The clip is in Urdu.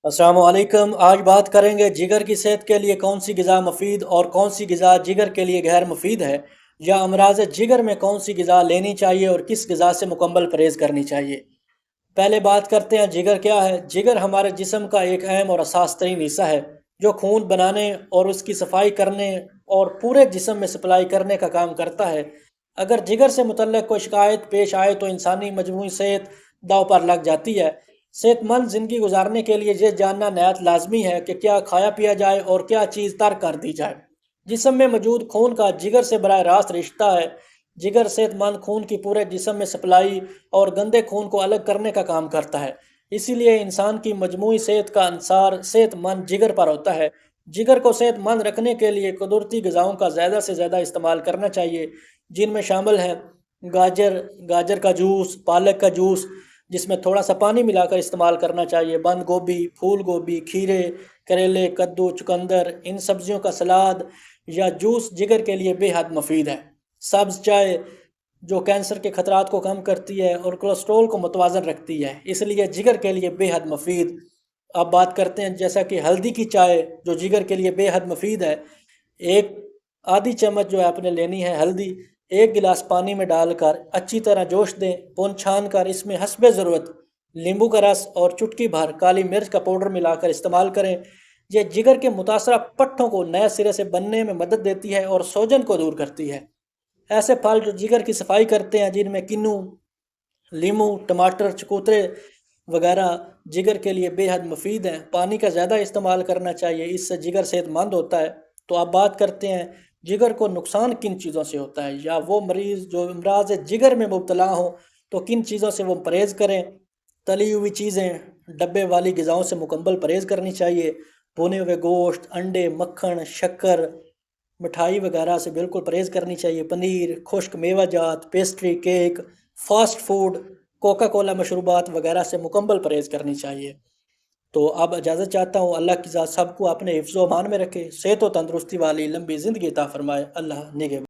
السلام علیکم۔ آج بات کریں گے جگر کی صحت کے لیے کون سی غذا مفید اور کون سی غذا جگر کے لیے غیر مفید ہے، یا امراض جگر میں کون سی غذا لینی چاہیے اور کس غذا سے مکمل پرہیز کرنی چاہیے۔ پہلے بات کرتے ہیں جگر کیا ہے۔ جگر ہمارے جسم کا ایک اہم اور اساس ترین حصہ ہے جو خون بنانے اور اس کی صفائی کرنے اور پورے جسم میں سپلائی کرنے کا کام کرتا ہے۔ اگر جگر سے متعلق کوئی شکایت پیش آئے تو انسانی مجموعی صحت داؤ پر لگ جاتی ہے۔ صحت مند زندگی گزارنے کے لیے یہ جاننا نہایت لازمی ہے کہ کیا کھایا پیا جائے اور کیا چیز ترک کر دی جائے۔ جسم میں موجود خون کا جگر سے براہ راست رشتہ ہے۔ جگر صحت مند خون کی پورے جسم میں سپلائی اور گندے خون کو الگ کرنے کا کام کرتا ہے، اسی لیے انسان کی مجموعی صحت کا انحصار صحت مند جگر پر ہوتا ہے۔ جگر کو صحت مند رکھنے کے لیے قدرتی غذاؤں کا زیادہ سے زیادہ استعمال کرنا چاہیے، جن میں شامل ہیں گاجر کا جوس، پالک کا جوس جس میں تھوڑا سا پانی ملا کر استعمال کرنا چاہیے، بند گوبھی، پھول گوبھی، کھیرے، کریلے، کدو، چقندر، ان سبزیوں کا سلاد یا جوس جگر کے لیے بے حد مفید ہے۔ سبز چائے جو کینسر کے خطرات کو کم کرتی ہے اور کولیسٹرول کو متوازن رکھتی ہے، اس لیے جگر کے لیے بے حد مفید۔ اب بات کرتے ہیں جیسا کہ ہلدی کی چائے جو جگر کے لیے بے حد مفید ہے۔ ایک آدھی چمچ جو ہے آپ نے لینی ہے ہلدی، ایک گلاس پانی میں ڈال کر اچھی طرح جوش دیں، پون چھان کر اس میں حسب ضرورت لیمبو کا رس اور چٹکی بھر کالی مرچ کا پاؤڈر ملا کر استعمال کریں۔ یہ جگر کے متاثرہ پٹھوں کو نئے سرے سے بننے میں مدد دیتی ہے اور سوجن کو دور کرتی ہے۔ ایسے پھل جو جگر کی صفائی کرتے ہیں جن میں کنو، لیمو، ٹماٹر، چکوترے وغیرہ جگر کے لیے بے حد مفید ہیں۔ پانی کا زیادہ استعمال کرنا چاہیے، اس سے جگر صحت مند ہوتا ہے۔ تو اب بات کرتے ہیں جگر کو نقصان کن چیزوں سے ہوتا ہے، یا وہ مریض جو امراض جگر میں مبتلا ہوں تو کن چیزوں سے وہ پرہیز کریں۔ تلی ہوئی چیزیں، ڈبے والی غذاؤں سے مکمل پرہیز کرنی چاہیے۔ بھنے ہوئے گوشت، انڈے، مکھن، شکر، مٹھائی وغیرہ سے بالکل پرہیز کرنی چاہیے۔ پنیر، خشک میوہ جات، pastry, cake, fast food, Coca Cola مشروبات وغیرہ سے مکمل پرہیز کرنی چاہیے۔ تو اب اجازت چاہتا ہوں، اللہ کی ذات سب کو اپنے حفظ و امان میں رکھے، صحت و تندرستی والی لمبی زندگی عطا فرمائے۔ اللہ نگہبان۔